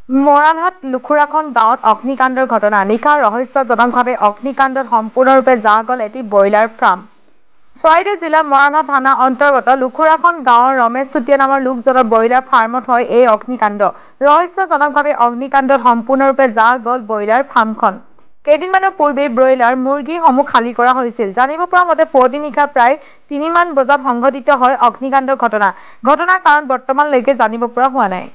মৰাণহাট লুখুৰাখন গাঁৱত অগ্নিকাণ্ডৰ ঘটনা। নিশা ৰহস্যজনকভাৱে অগ্নিকাণ্ডত সম্পূৰ্ণৰূপে জ্বলা গ'ল এটি ব্ৰইলাৰ ফাৰ্ম। চৰাইদেউ জিলাৰ মৰাণহাট থানা অন্তৰ্গত লুখুৰাখন গাঁৱৰ ৰমেশ চুতীয়া নামৰ লোকজনৰ ব্ৰইলাৰ ফাৰ্মত হয় এই অগ্নিকাণ্ড। ৰহস্যজনকভাৱে অগ্নিকাণ্ডত সম্পূৰ্ণৰূপে জ্বলা গ'ল ব্ৰইলাৰ ফাৰ্মখন। কেইদিনমানৰ পূৰ্বে ব্ৰইলাৰ মুৰ্গীসমূহ খালী কৰা হৈছিল। জানিব পৰা মতে পুৱতি নিশা প্ৰায় ৩ মান বজাত সংঘটিত হয় অগ্নিকাণ্ডৰ ঘটনা। ঘটনাৰ কাৰণ বৰ্তমানলৈকে জানিব পৰা হোৱা নাই।